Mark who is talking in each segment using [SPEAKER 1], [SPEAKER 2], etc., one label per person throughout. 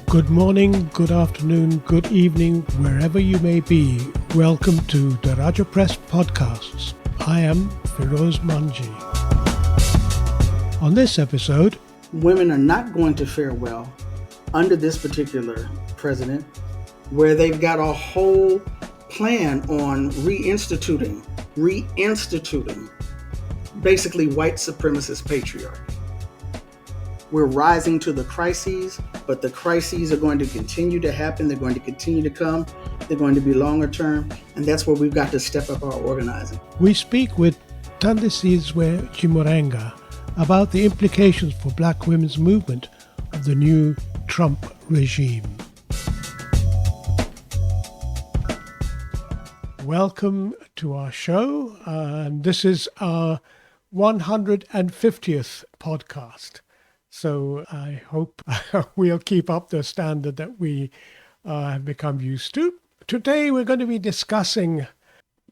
[SPEAKER 1] Good morning, good afternoon, good evening, wherever you may be. Welcome to Daraja Press podcasts. I am Firoz Manji. On this episode,
[SPEAKER 2] women are not going to fare well under this particular president, where they've got a whole plan on reinstituting basically white supremacist patriarchy. We're rising to the crises, but the crises are going to continue to happen. They're going to continue to come. They're going to be longer term. And that's where we've got to step up our organizing.
[SPEAKER 1] We speak with Thandisizwe Chimurenga about the implications for Black women's movement of the new Trump regime. Welcome to our show. This is our 150th podcast. So I hope we'll keep up the standard that we have become used to. Today we're going to be discussing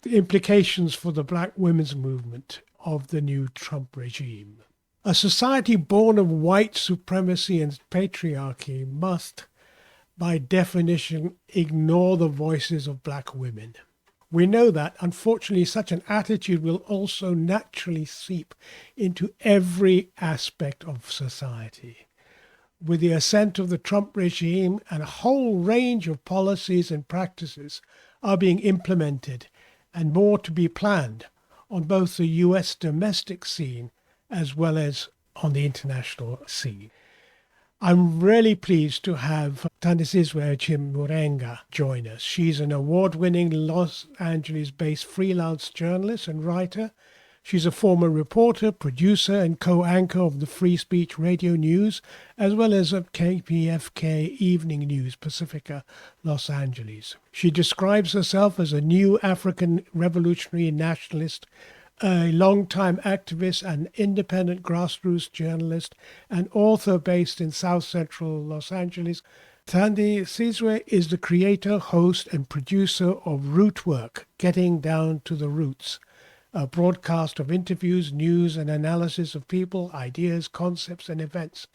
[SPEAKER 1] the implications for the Black women's movement of the new Trump regime. A society born of white supremacy and patriarchy must, by definition, ignore the voices of Black women. We know that, unfortunately, such an attitude will also naturally seep into every aspect of society. With the ascent of the Trump regime, and a whole range of policies and practices are being implemented, and more to be planned on both the US domestic scene as well as on the international scene. I'm really pleased to have Thandisizwe Chimurenga join us. She's an award-winning Los Angeles-based freelance journalist and writer. She's a former reporter, producer, and co-anchor of the Free Speech Radio News, as well as of KPFK Evening News, Pacifica-Los Angeles. She describes herself as a new African revolutionary nationalist, a longtime activist and independent grassroots journalist and author based in South Central Los Angeles. Thandisizwe is the creator, host, and producer of Rootwork, Getting Down to the Roots, a broadcast of interviews, news, and analysis of people, ideas, concepts, and events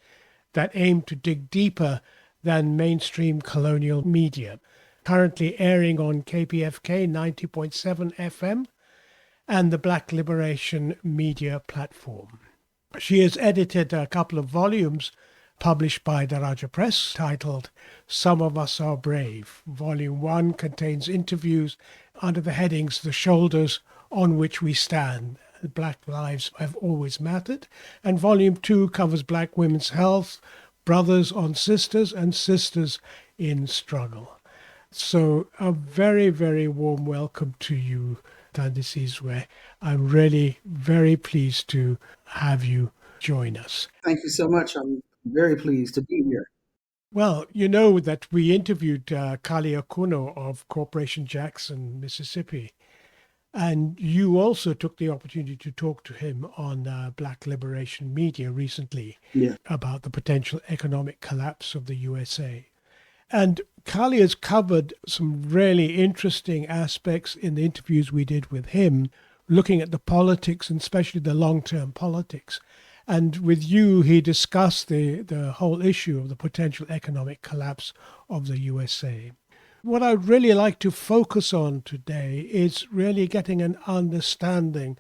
[SPEAKER 1] that aim to dig deeper than mainstream colonial media. Currently airing on KPFK 90.7 FM, and the Black Liberation Media platform. She has edited a couple of volumes published by Daraja Press titled Some of Us Are Brave. Volume 1 contains interviews under the headings The Shoulders on Which We Stand, Black Lives Have Always Mattered, and Volume 2 covers Black women's health, Brothers on Sisters, and Sisters in Struggle. So a very, very warm welcome to you, Thandisizwe. I'm really very pleased to have you join us.
[SPEAKER 2] Thank you so much. I'm very pleased to be here.
[SPEAKER 1] Well, you know that we interviewed Kali Akuno of Corporation Jackson, Mississippi, and you also took the opportunity to talk to him on Black Liberation Media recently about the potential economic collapse of the USA. And Kali has covered some really interesting aspects in the interviews we did with him, looking at the politics and especially the long-term politics. And with you, he discussed the whole issue of the potential economic collapse of the USA. What I'd really like to focus on today is really getting an understanding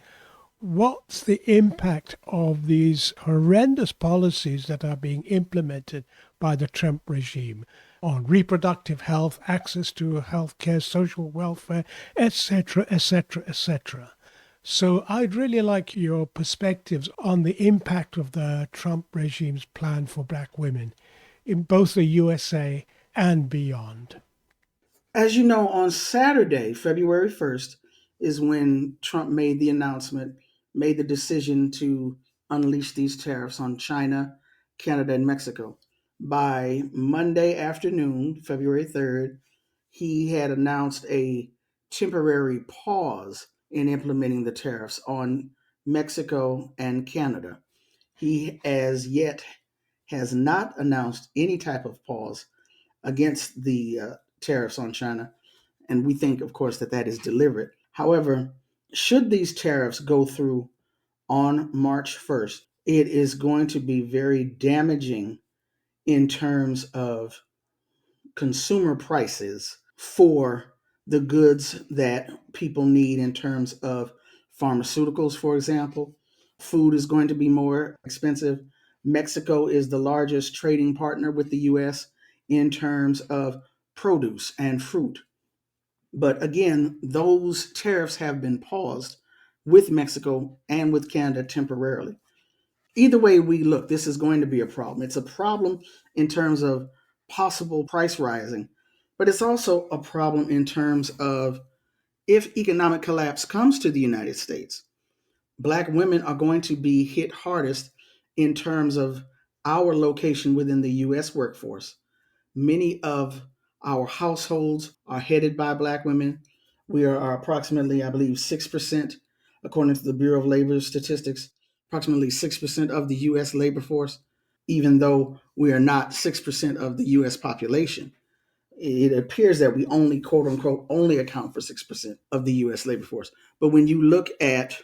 [SPEAKER 1] what's the impact of these horrendous policies that are being implemented by the Trump regime on reproductive health, access to health care, social welfare, etc., etc., etc. So I'd really like your perspectives on the impact of the Trump regime's plan for Black women in both the USA and beyond.
[SPEAKER 2] As you know, on Saturday, February 1st, is when Trump made the decision to unleash these tariffs on China, Canada, and Mexico. By Monday afternoon, February 3rd, he had announced a temporary pause in implementing the tariffs on Mexico and Canada. He as yet has not announced any type of pause against the tariffs on China, and we think, of course, that is deliberate. However, should these tariffs go through on March 1st, it is going to be very damaging in terms of consumer prices for the goods that people need in terms of pharmaceuticals, for example. Food is going to be more expensive. Mexico is the largest trading partner with the US in terms of produce and fruit. But again, those tariffs have been paused with Mexico and with Canada temporarily. Either way we look, this is going to be a problem. It's a problem in terms of possible price rising, but it's also a problem in terms of if economic collapse comes to the United States, Black women are going to be hit hardest in terms of our location within the US workforce. Many of our households are headed by Black women. We are approximately, I believe, 6%, according to the Bureau of Labor Statistics, approximately 6% of the US labor force, even though we are not 6% of the US population. It appears that we only, quote unquote, only account for 6% of the US labor force. But when you look at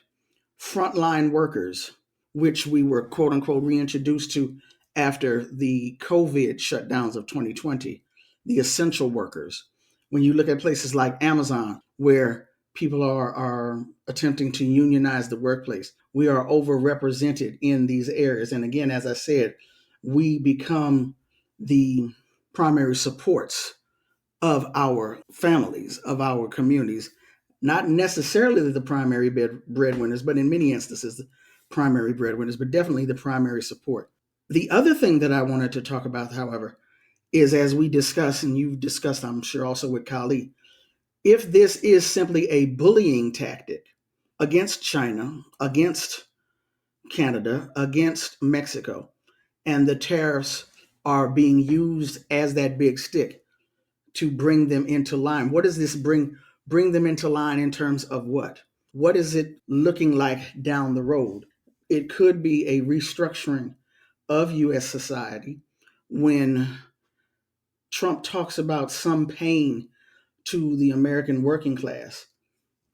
[SPEAKER 2] frontline workers, which we were, quote unquote, reintroduced to after the COVID shutdowns of 2020, the essential workers. When you look at places like Amazon, where people are attempting to unionize the workplace, we are overrepresented in these areas. And again, as I said, we become the primary supports of our families, of our communities, not necessarily the primary breadwinners, but in many instances, the primary breadwinners, but definitely the primary support. The other thing that I wanted to talk about, however, is as we discuss, and you've discussed, I'm sure, also with Kali, if this is simply a bullying tactic against China, against Canada, against Mexico, and the tariffs are being used as that big stick to bring them into line. What does this bring them into line in terms of what? What is it looking like down the road? It could be a restructuring of US society when Trump talks about some pain to the American working class,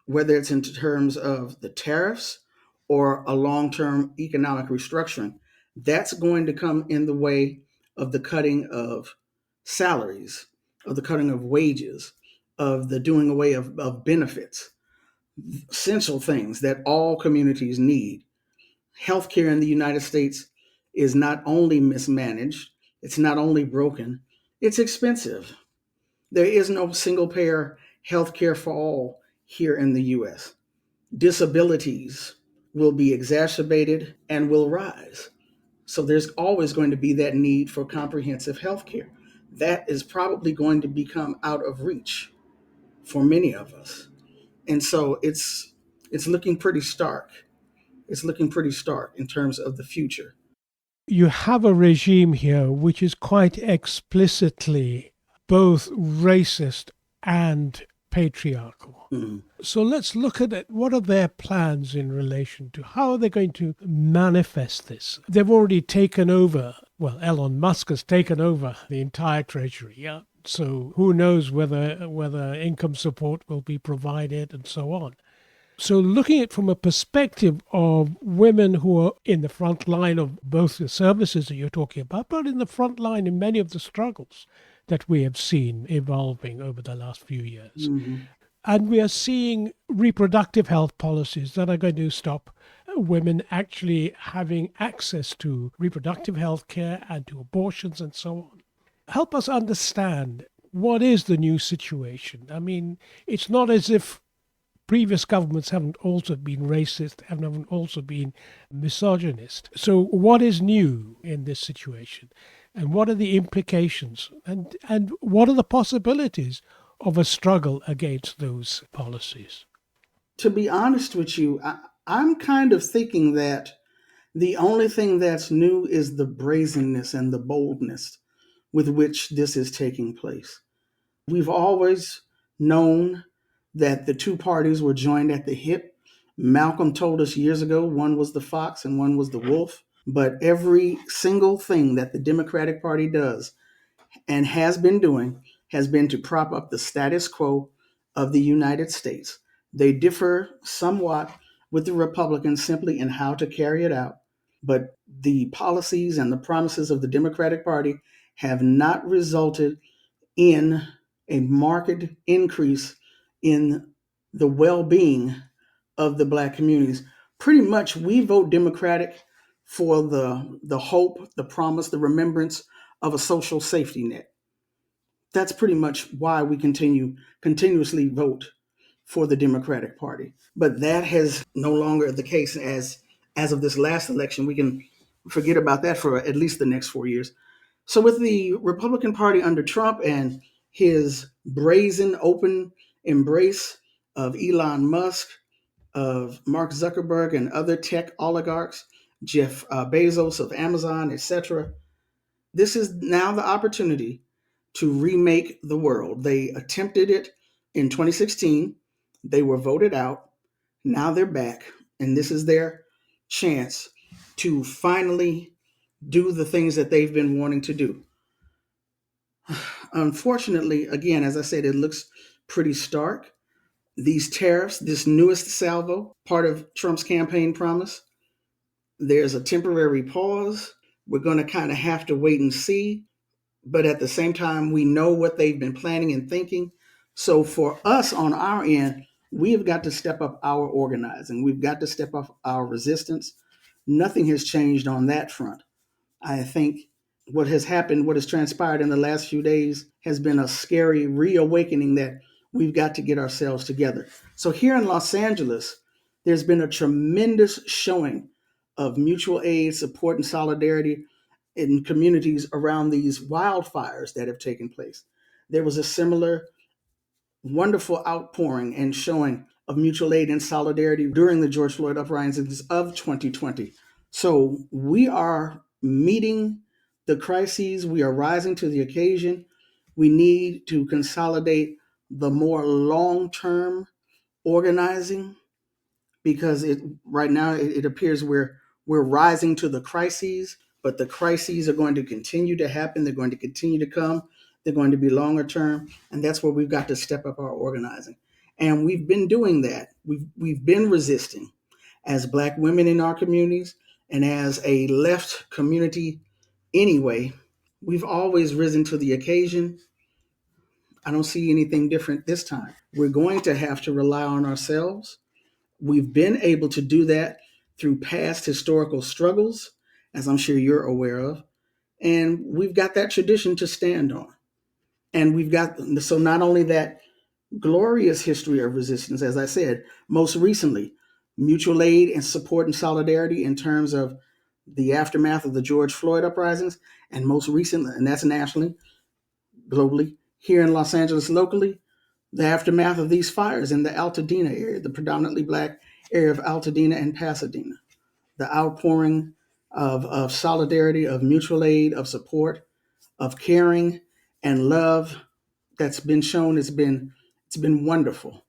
[SPEAKER 2] whether it's in terms of the tariffs or a long-term economic restructuring. That's going to come in the way of the cutting of salaries, of the cutting of wages, of the doing away of benefits, essential things that all communities need. Healthcare in the United States is not only mismanaged, it's not only broken, it's expensive. There is no single payer healthcare for all here in the US. Disabilities will be exacerbated and will rise. So there's always going to be that need for comprehensive health care. That is probably going to become out of reach for many of us. And so it's looking pretty stark. It's looking pretty stark in terms of the future.
[SPEAKER 1] You have a regime here which is quite explicitly both racist and patriarchal.
[SPEAKER 2] Mm-hmm.
[SPEAKER 1] So let's look at it. What are their plans in relation to how are they going to manifest this? They've already taken over, well, Elon Musk has taken over the entire treasury, yeah. So who knows whether income support will be provided and so on. So looking at it from a perspective of women who are in the front line of both the services that you're talking about, but in the front line in many of the struggles that we have seen evolving over the last few years.
[SPEAKER 2] Mm-hmm.
[SPEAKER 1] And we are seeing reproductive health policies that are going to stop women actually having access to reproductive health care and to abortions and so on. Help us understand what is the new situation. I mean, it's not as if previous governments haven't also been racist, haven't also been misogynist. So what is new in this situation? And what are the implications? And what are the possibilities of a struggle against those policies?
[SPEAKER 2] To be honest with you, I'm kind of thinking that the only thing that's new is the brazenness and the boldness with which this is taking place. We've always known that the two parties were joined at the hip. Malcolm told us years ago one was the fox and one was the wolf. But every single thing that the Democratic Party does and has been doing has been to prop up the status quo of the United States. They differ somewhat with the Republicans simply in how to carry it out. But the policies and the promises of the Democratic Party have not resulted in a marked increase in the well-being of the Black communities. Pretty much, we vote Democratic for the hope, the promise, the remembrance of a social safety net. That's pretty much why we continuously vote for the Democratic Party. But that has no longer the case as of this last election. We can forget about that for at least the next 4 years. So with the Republican Party under Trump and his brazen open embrace of Elon Musk, of Mark Zuckerberg and other tech oligarchs, Jeff Bezos of Amazon, etc., this is now the opportunity to remake the world. They attempted it in 2016. They were voted out. Now they're back. And this is their chance to finally do the things that they've been wanting to do. Unfortunately, again, as I said, it looks pretty stark. These tariffs, this newest salvo, part of Trump's campaign promise, there's a temporary pause. We're going to kind of have to wait and see. But at the same time, we know what they've been planning and thinking. So for us on our end, we have got to step up our organizing. We've got to step up our resistance. Nothing has changed on that front. I think what has happened, what has transpired in the last few days has been a scary reawakening that we've got to get ourselves together. So here in Los Angeles, there's been a tremendous showing of mutual aid, support, and solidarity in communities around these wildfires that have taken place. There was a similar wonderful outpouring and showing of mutual aid and solidarity during the George Floyd uprisings of 2020. So we are meeting the crises, we are rising to the occasion. We need to consolidate the more long-term organizing because right now it appears we're rising to the crises, but the crises are going to continue to happen. They're going to continue to come. They're going to be longer term, and that's where we've got to step up our organizing. And we've been doing that. We've been resisting as Black women in our communities and as a left community anyway. We've always risen to the occasion. I don't see anything different this time. We're going to have to rely on ourselves. We've been able to do that through past historical struggles, as I'm sure you're aware of. And we've got that tradition to stand on. And we've got, so not only that glorious history of resistance, as I said, most recently, mutual aid and support and solidarity in terms of the aftermath of the George Floyd uprisings, and most recently, and that's nationally, globally, here in Los Angeles locally, the aftermath of these fires in the Altadena area, the predominantly Black area of Altadena and Pasadena, the outpouring of solidarity, of mutual aid, of support, of caring and love that's been shown. It's been wonderful.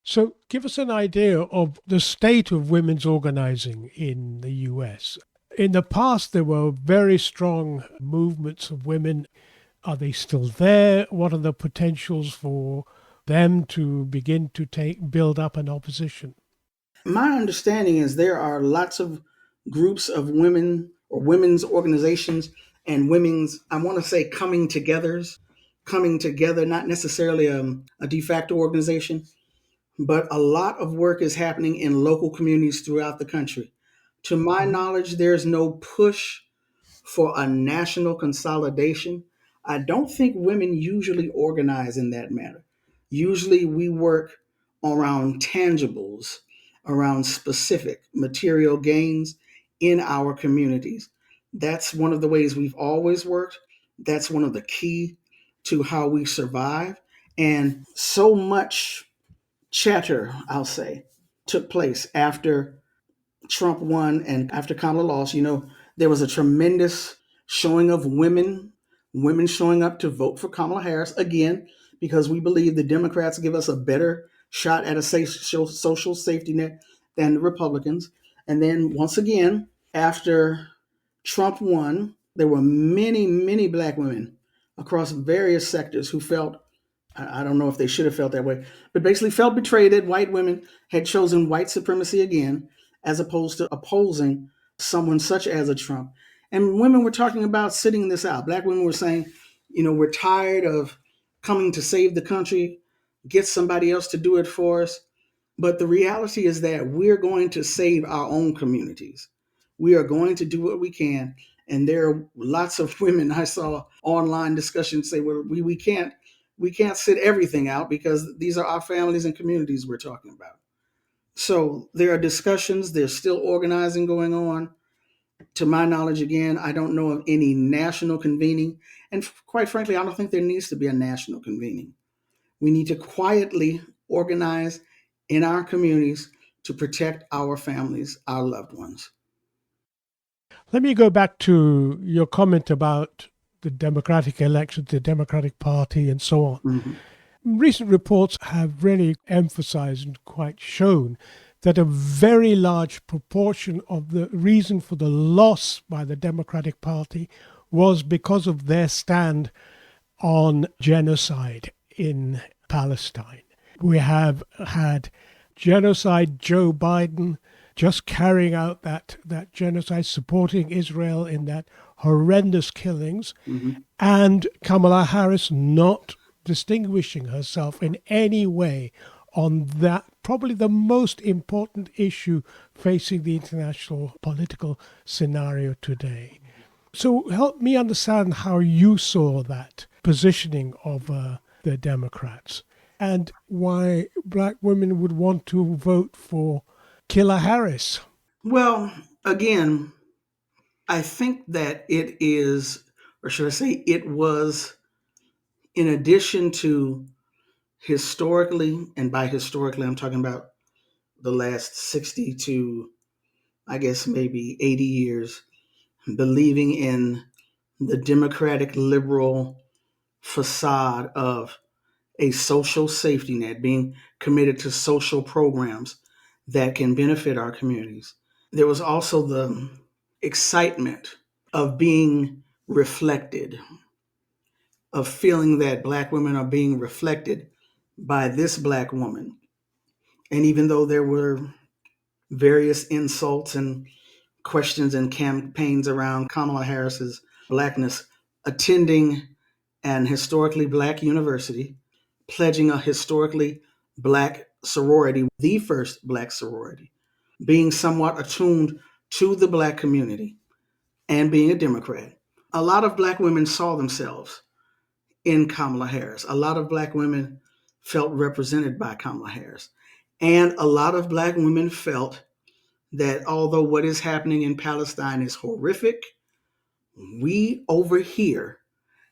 [SPEAKER 1] So give us an idea of the state of women's organizing in the US. In the past, there were very strong movements of women. Are they still there? What are the potentials for them to begin to build up an opposition?
[SPEAKER 2] My understanding is there are lots of groups of women or women's organizations and women's, I want to say, coming together, not necessarily a de facto organization, but a lot of work is happening in local communities throughout the country. To my knowledge, there's no push for a national consolidation. I don't think women usually organize in that manner. Usually we work around tangibles, around specific material gains in our communities. That's one of the ways we've always worked. That's one of the key to how we survive. And so much chatter, I'll say, took place after Trump won and after Kamala lost. There was a tremendous showing of women showing up to vote for Kamala Harris again, because we believe the Democrats give us a better shot at a social safety net than the Republicans. And then once again, after Trump won, there were many, many Black women across various sectors who felt, I don't know if they should have felt that way, but basically felt betrayed that white women had chosen white supremacy again, as opposed to opposing someone such as a Trump. And women were talking about sitting this out. Black women were saying, We're tired of coming to save the country, get somebody else to do it for us. But the reality is that we're going to save our own communities. We are going to do what we can. And there are lots of women I saw online discussions say, well, we can't sit everything out because these are our families and communities we're talking about. So there are discussions, there's still organizing going on. To my knowledge, again, I don't know of any national convening. And quite frankly, I don't think there needs to be a national convening. We need to quietly organize in our communities to protect our families, our loved ones.
[SPEAKER 1] Let me go back to your comment about the Democratic elections, the Democratic Party, and so on.
[SPEAKER 2] Mhm.
[SPEAKER 1] Recent reports have really emphasized and quite shown that a very large proportion of the reason for the loss by the Democratic Party was because of their stand on genocide in Palestine. We have had genocide Joe Biden just carrying out that genocide, supporting Israel in that horrendous killings,
[SPEAKER 2] Mhm.
[SPEAKER 1] and Kamala Harris not distinguishing herself in any way on that probably the most important issue facing the international political scenario today. So help me understand how you saw that positioning of the Democrats and why black women would want to vote for Killer Harris.
[SPEAKER 2] Well, again, I think that it is, or should I say, it was, in addition to historically, and by historically, I'm talking about the last 60 to, I guess, maybe 80 years, believing in the democratic liberal facade of a social safety net, being committed to social programs that can benefit our communities. There was also the excitement of being reflected, of feeling that Black women are being reflected by this Black woman. And even though there were various insults and questions and campaigns around Kamala Harris's Blackness, attending an historically Black university, pledging a historically Black sorority, the first Black sorority, being somewhat attuned to the Black community, and being a Democrat. A lot of Black women saw themselves in Kamala Harris. A lot of Black women felt represented by Kamala Harris. And a lot of Black women felt that although what is happening in Palestine is horrific, we over here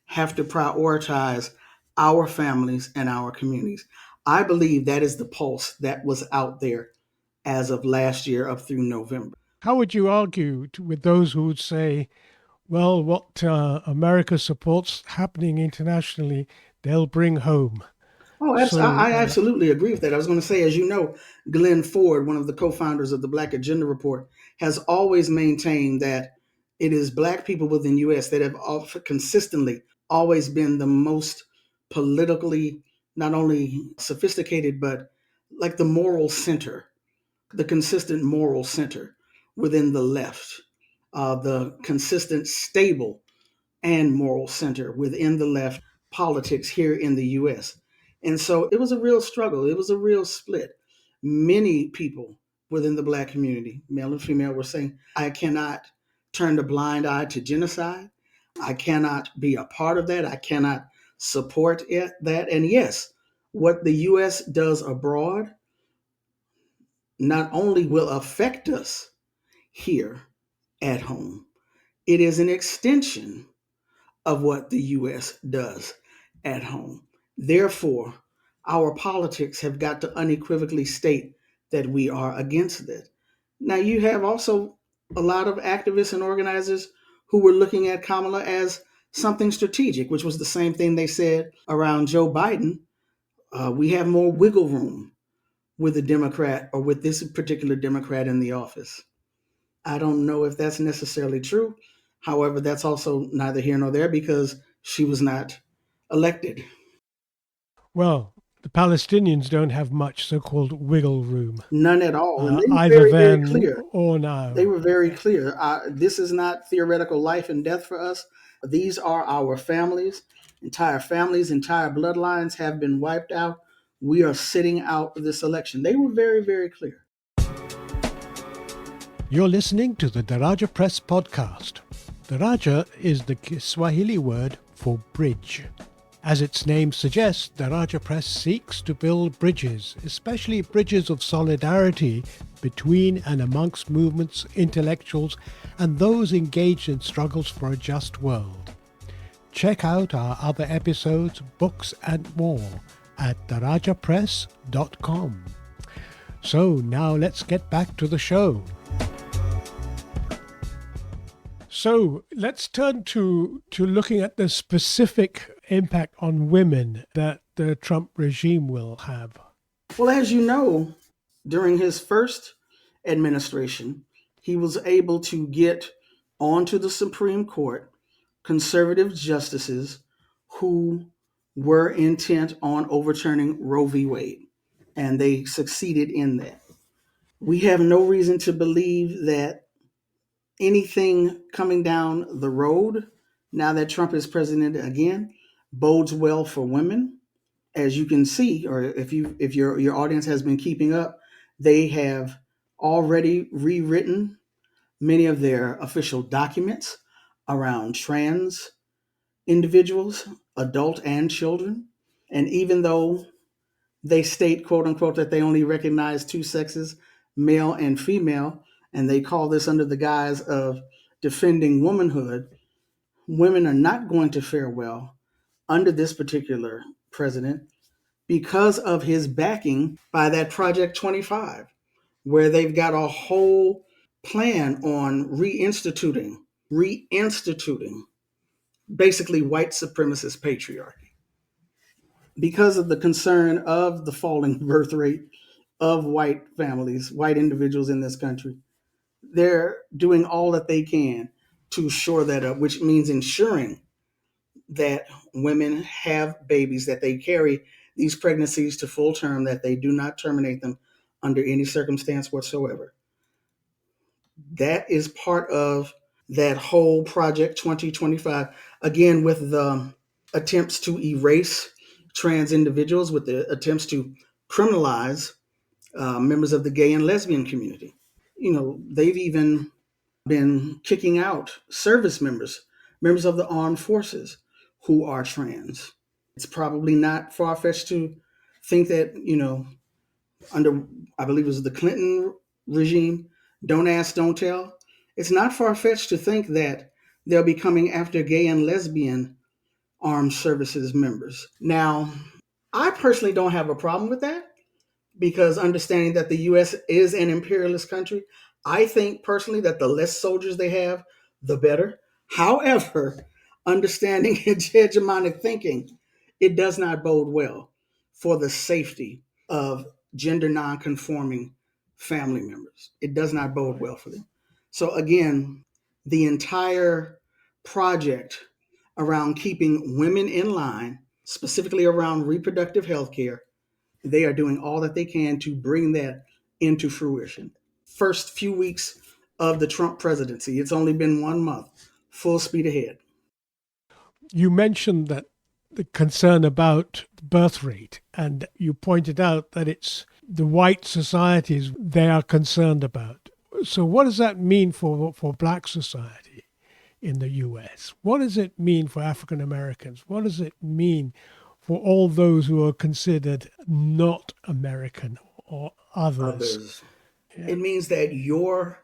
[SPEAKER 2] have to prioritize our families and our communities. I believe that is the pulse that was out there as of last year up through November.
[SPEAKER 1] How would you argue with those who would say, well, what America supports happening internationally, they'll bring home?
[SPEAKER 2] Oh,
[SPEAKER 1] So,
[SPEAKER 2] I absolutely agree with that. I was going to say, as you know, Glenn Ford, one of the co-founders of the Black Agenda Report, has always maintained that it is Black people within U.S. that have consistently always been the most politically not only sophisticated, but like the moral center, the consistent moral center within the left, the consistent, stable and moral center within the left politics here in the US. And so it was a real struggle. It was a real split. Many people within the Black community, male and female, were saying, I cannot turn the blind eye to genocide. I cannot be a part of that. I cannot support that. And yes, what the US does abroad not only will affect us here at home, it is an extension of what the US does at home. Therefore, our politics have got to unequivocally state that we are against it. Now, you have also a lot of activists and organizers who were looking at Kamala as something strategic, which was the same thing they said around Joe Biden. We have more wiggle room with a Democrat or with this particular Democrat in the office. I don't know if that's necessarily true. However, that's also neither here nor there because she was not elected.
[SPEAKER 1] well, the Palestinians don't have much so called wiggle room,
[SPEAKER 2] None at all. And they were
[SPEAKER 1] either
[SPEAKER 2] very, very
[SPEAKER 1] then
[SPEAKER 2] clear.
[SPEAKER 1] or
[SPEAKER 2] They
[SPEAKER 1] now.
[SPEAKER 2] were very clear. This is not theoretical life and death for us. These are our families. Entire families, entire bloodlines have been wiped out. We are sitting out this election. They were very, very clear.
[SPEAKER 1] You're listening to the Daraja Press podcast. Daraja is the Kiswahili word for bridge. As its name suggests, Daraja Press seeks to build bridges, especially bridges of solidarity between and amongst movements, intellectuals, and those engaged in struggles for a just world. Check out our other episodes, books, and more at darajapress.com. So now let's get back to the show. So let's turn to looking at the specific impact on women that the Trump regime will have.
[SPEAKER 2] Well, as you know, during his first administration, he was able to get onto the Supreme Court conservative justices who were intent on overturning Roe v. Wade, and they succeeded in that. We have no reason to believe that anything coming down the road, now that Trump is president again, bodes well for women. As you can see, or if your audience has been keeping up, they have already rewritten many of their official documents around trans individuals, adult and children. And even though they state, quote unquote, that they only recognize two sexes, male and female, and they call this under the guise of defending womanhood, women are not going to fare well under this particular president because of his backing by that Project 25, where they've got a whole plan on reinstituting basically white supremacist patriarchy. Because of the concern of the falling birth rate of white families, white individuals in this country, they're doing all that they can to shore that up, which means ensuring that women have babies, that they carry these pregnancies to full term, that they do not terminate them under any circumstance whatsoever. That is part of that whole Project 2025, again, with the attempts to erase trans individuals, with the attempts to criminalize members of the gay and lesbian community. You know, they've even been kicking out service members of the armed forces who are trans. It's probably not far-fetched to think that, you know, under, I believe it was the Clinton regime, don't ask, don't tell. It's not far-fetched to think that they'll be coming after gay and lesbian armed services members. Now, I personally don't have a problem with that, because understanding that the U.S. is an imperialist country, I think personally that the less soldiers they have, the better. However, understanding hegemonic thinking, it does not bode well for the safety of gender nonconforming family members. It does not bode well for them. So again, the entire project around keeping women in line, specifically around reproductive health care, they are doing all that they can to bring that into fruition. First few weeks of the Trump presidency, it's only been 1 month, full speed ahead.
[SPEAKER 1] You mentioned that the concern about birth rate, and you pointed out that it's the white societies they are concerned about. So what does that mean for black society in the US? What does it mean for African Americans? What does it mean for all those who are considered not American or others?
[SPEAKER 2] Yeah. It means that your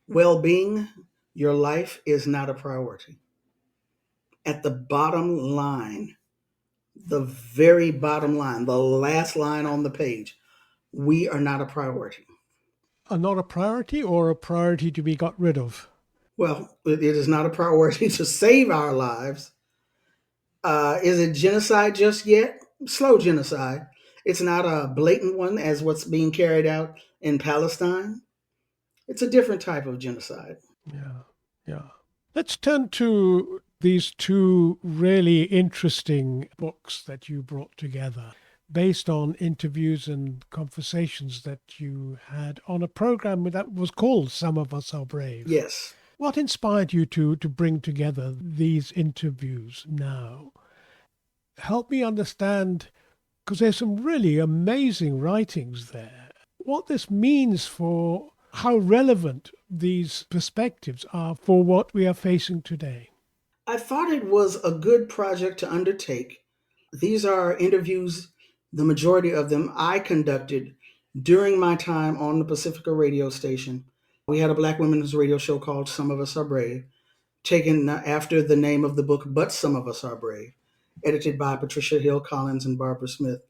[SPEAKER 2] well-being, your life is not a priority. At the bottom line, the very bottom line, the last line on the page, we are not a priority.
[SPEAKER 1] Are not a priority, or a priority to be got rid of?
[SPEAKER 2] Well, it is not a priority to save our lives. Is it genocide just yet? Slow genocide. It's not a blatant one as what's being carried out in Palestine. It's a different type of genocide.
[SPEAKER 1] Yeah. Let's turn to these two really interesting books that you brought together based on interviews and conversations that you had on a program that was called Some of Us Are Brave.
[SPEAKER 2] Yes.
[SPEAKER 1] What inspired you to bring together these interviews now? help me understand, because there's some really amazing writings there, what this means for how relevant these perspectives are for what we are facing today.
[SPEAKER 2] I thought it was a good project to undertake. These are interviews, the majority of them I conducted during my time on the Pacifica radio station. We had a black women's radio show called Some of Us Are Brave, taken after the name of the book But Some of Us Are Brave, edited by Patricia Hill Collins and Barbara Smith.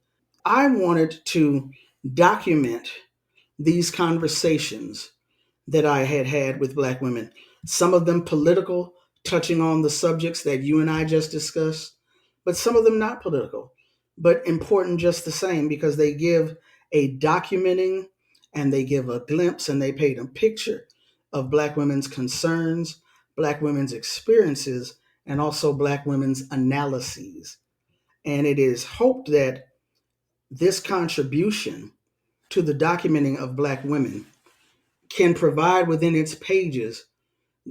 [SPEAKER 2] I wanted to document these conversations that I had had with black women, some of them political, touching on the subjects that you and I just discussed, but some of them not political, but important just the same because they give a documenting and they give a glimpse and they paint a picture of black women's concerns, black women's experiences, and also black women's analyses. And it is hoped that this contribution to the documenting of black women can provide within its pages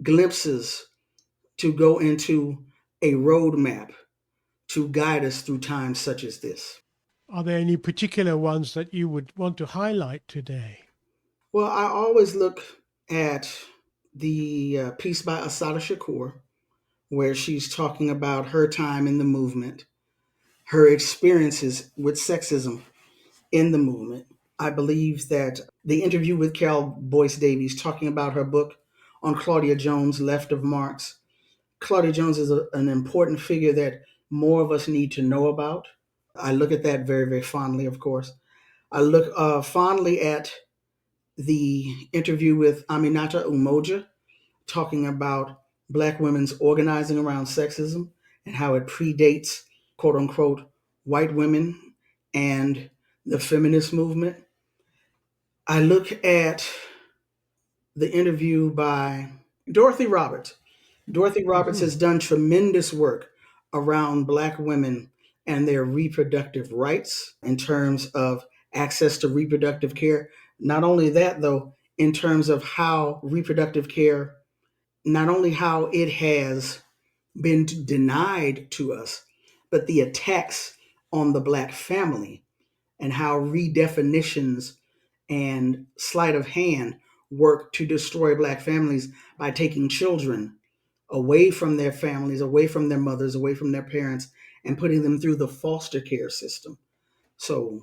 [SPEAKER 2] glimpses to go into a roadmap to guide us through times such as this.
[SPEAKER 1] Are there any particular ones that you would want to highlight today?
[SPEAKER 2] Well, I always look at the piece by Asada Shakur, where she's talking about her time in the movement, her experiences with sexism in the movement. I believe that the interview with Carol Boyce Davies talking about her book on Claudia Jones, Left of Marx. Claudia Jones is an important figure that more of us need to know about. I look at that very, very fondly, of course. I look fondly at the interview with Aminata Umoja talking about Black women's organizing around sexism and how it predates, quote unquote, white women and the feminist movement. I look at the interview by Dorothy Roberts. Dorothy Roberts
[SPEAKER 1] Hmm.
[SPEAKER 2] has done tremendous work around Black women and their reproductive rights in terms of access to reproductive care. Not only that, though, in terms of how reproductive care, not only how it has been denied to us, but the attacks on the Black family and how redefinitions and sleight of hand work to destroy Black families by taking children away from their families, away from their mothers, away from their parents, and putting them through the foster care system. So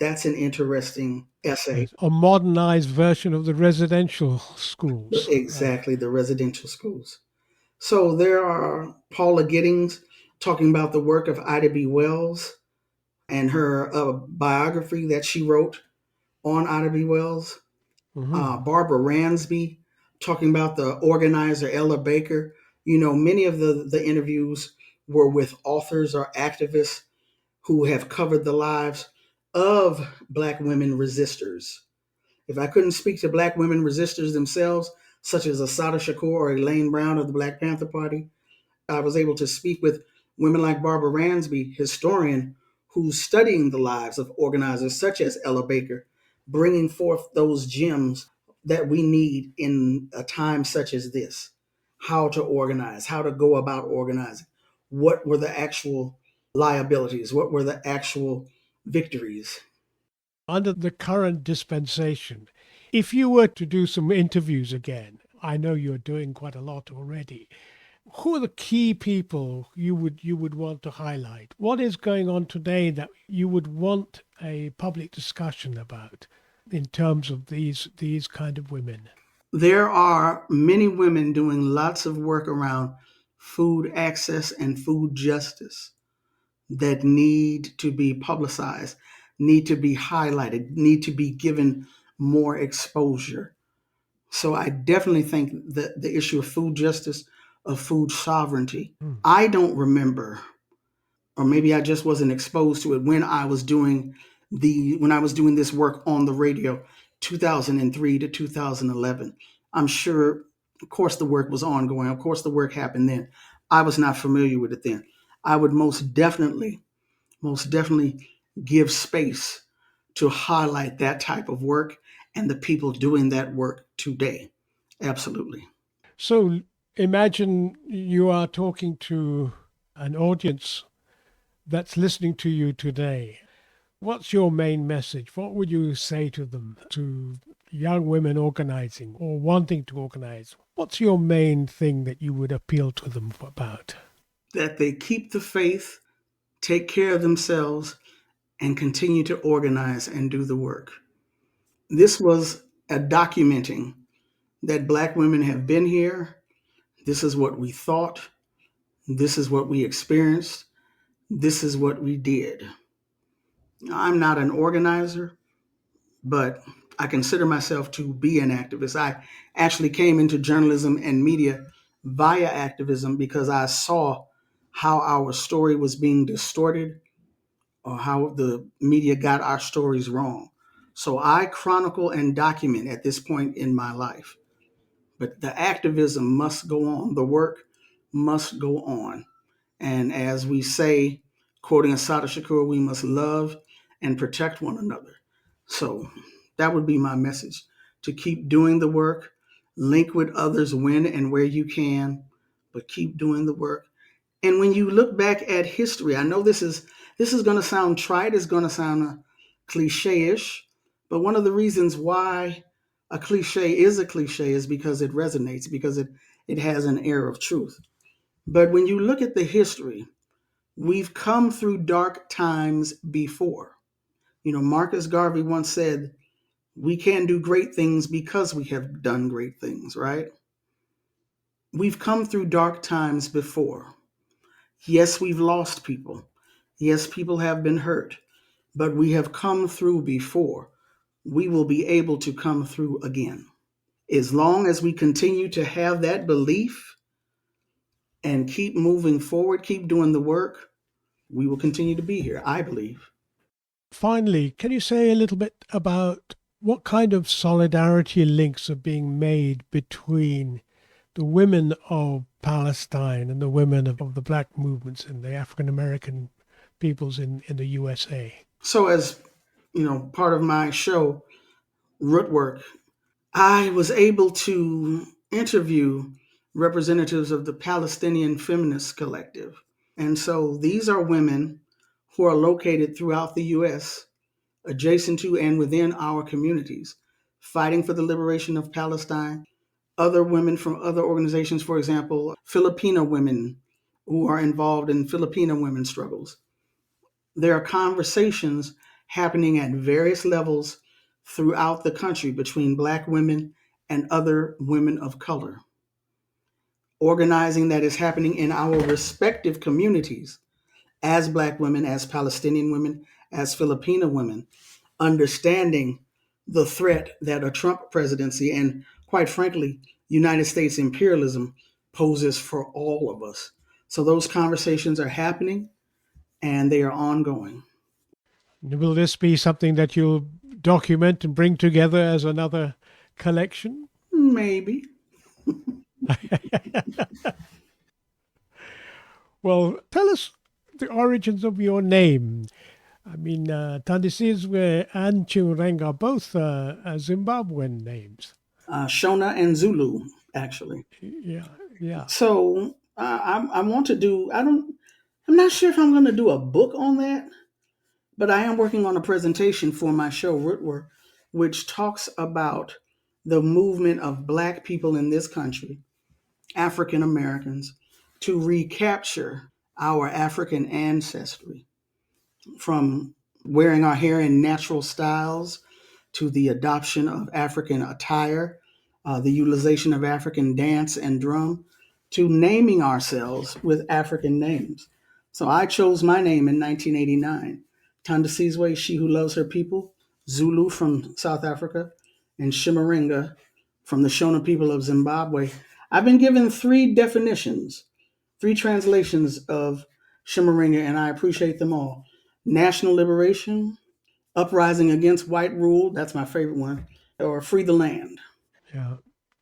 [SPEAKER 2] that's an interesting essay.
[SPEAKER 1] Yes, a modernized version of the residential schools.
[SPEAKER 2] Exactly, the residential schools. So there are Paula Giddings talking about the work of Ida B. Wells and her biography that she wrote on Ida B. Wells.
[SPEAKER 1] Hmm.
[SPEAKER 2] Barbara Ransby talking about the organizer Ella Baker. You know, many of the interviews were with authors or activists who have covered the lives of Black women resistors. If I couldn't speak to Black women resistors themselves, such as Assata Shakur or Elaine Brown of the Black Panther Party, I was able to speak with women like Barbara Ransby, historian, who's studying the lives of organizers such as Ella Baker, bringing forth those gems that we need in a time such as this. How to organize, how to go about organizing. What were the actual liabilities? What were the actual victories?
[SPEAKER 1] Under the current dispensation, if you were to do some interviews again, I know you're doing quite a lot already. Who are the key people you would want to highlight? What is going on today that you would want a public discussion about in terms of these kind of women?
[SPEAKER 2] There are many women doing lots of work around food access and food justice that need to be publicized, need to be highlighted, need to be given more exposure. So I definitely think that the issue of food justice, of food sovereignty,
[SPEAKER 1] Hmm.
[SPEAKER 2] I don't remember, or maybe I just wasn't exposed to it when I was doing this work on the radio, 2003 to 2011. I'm sure, of course, the work was ongoing. Of course, the work happened then. I was not familiar with it then. I would most definitely give space to highlight that type of work and the people doing that work today. Absolutely.
[SPEAKER 1] So imagine you are talking to an audience that's listening to you today, what's your main message? What would you say to them, to young women organizing or wanting to organize? What's your main thing that you would appeal to them about?
[SPEAKER 2] That they keep the faith, take care of themselves, and continue to organize and do the work. This was a documenting that Black women have been here. This is what we thought. This is what we experienced. This is what we did. I'm not an organizer, but I consider myself to be an activist. I actually came into journalism and media via activism because I saw how our story was being distorted or how the media got our stories wrong. So I chronicle and document at this point in my life. But the activism must go on, the work must go on. And as we say, quoting Asada Shakur, we must love and protect one another. So that would be my message, to keep doing the work, link with others when and where you can, but keep doing the work. And when you look back at history, I know this is going to sound trite, it's going to sound cliche-ish, but one of the reasons why a cliche is because it resonates, because it has an air of truth. But when you look at the history, we've come through dark times before. Marcus Garvey once said, we can do great things because we have done great things, right? We've come through dark times before. Yes, we've lost people. Yes, people have been hurt, but we have come through before. We will be able to come through again. As long as we continue to have that belief and keep moving forward, keep doing the work, we will continue to be here, I believe.
[SPEAKER 1] Finally, can you say a little bit about what kind of solidarity links are being made between the women of Palestine and the women of the black movements and the African American peoples in the USA?
[SPEAKER 2] So, as part of my show, Rootwork, I was able to interview representatives of the Palestinian Feminist Collective. And so these are women who are located throughout the U.S., adjacent to and within our communities, fighting for the liberation of Palestine. Other women from other organizations, for example, Filipino women who are involved in Filipino women's struggles. There are conversations happening at various levels throughout the country between Black women and other women of color. Organizing that is happening in our respective communities as Black women, as Palestinian women, as Filipino women, understanding the threat that a Trump presidency and, quite frankly, United States imperialism poses for all of us. So those conversations are happening and they are ongoing.
[SPEAKER 1] Will this be something that you'll document and bring together as another collection?
[SPEAKER 2] Maybe.
[SPEAKER 1] Well, tell us the origins of your name. I mean, Thandisizwe and Chimurenga are both Zimbabwean names.
[SPEAKER 2] Shona and Zulu, actually.
[SPEAKER 1] Yeah, yeah.
[SPEAKER 2] So I want to do, I'm not sure if I'm going to do a book on that, but I am working on a presentation for my show, Rootwork, which talks about the movement of Black people in this country, African Americans, to recapture our African ancestry, from wearing our hair in natural styles to the adoption of African attire, the utilization of African dance and drum, to naming ourselves with African names. So I chose my name in 1989. Thandisizwe, she who loves her people, Zulu from South Africa, and Chimurenga from the Shona people of Zimbabwe. I've been given three definitions, three translations of Chimurenga, and I appreciate them all. National liberation, uprising against white rule, that's my favorite one, or free the land.
[SPEAKER 1] Yeah.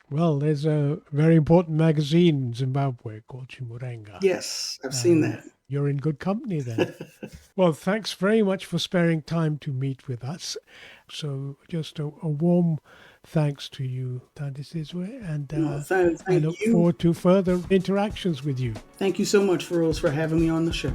[SPEAKER 1] Well, there's a very important magazine in Zimbabwe called Chimurenga.
[SPEAKER 2] Yes, I've seen that.
[SPEAKER 1] You're in good company then. Well, thanks very much for sparing time to meet with us. So just a warm thanks to you, Thandisizwe, and I
[SPEAKER 2] Thank
[SPEAKER 1] look
[SPEAKER 2] you.
[SPEAKER 1] forward to further interactions with you.
[SPEAKER 2] Thank you so much, Rose, for having me on the show.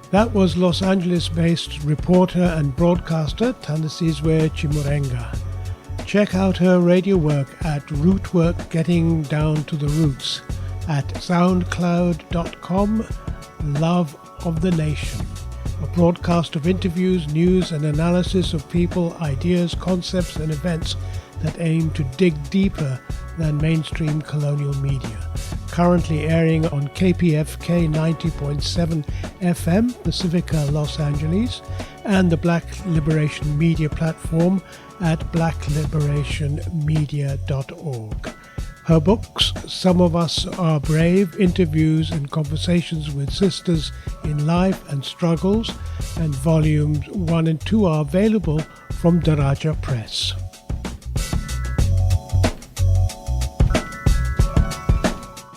[SPEAKER 1] That was Los Angeles-based reporter and broadcaster Thandisizwe Chimurenga. Check out her radio work at Rootwork, Getting Down to the Roots, at soundcloud.com, Love of the Nation, a broadcast of interviews, news and analysis of people, ideas, concepts and events that aim to dig deeper than mainstream colonial media. Currently airing on KPFK 90.7 FM, Pacifica-Los Angeles, and the Black Liberation Media platform at blackliberationmedia.org. Her books, Some of Us Are Brave, interviews and conversations with sisters in life and struggles, and volumes 1 and 2 are available from Daraja Press.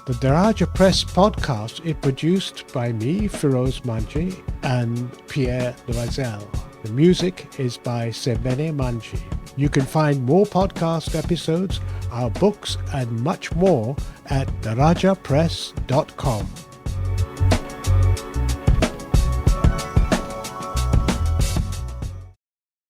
[SPEAKER 1] The Daraja Press podcast is produced by me, Feroz Manji, and Pierre Loisel. The music is by Sebene Manji. You can find more podcast episodes, our books, and much more at darajapress.com.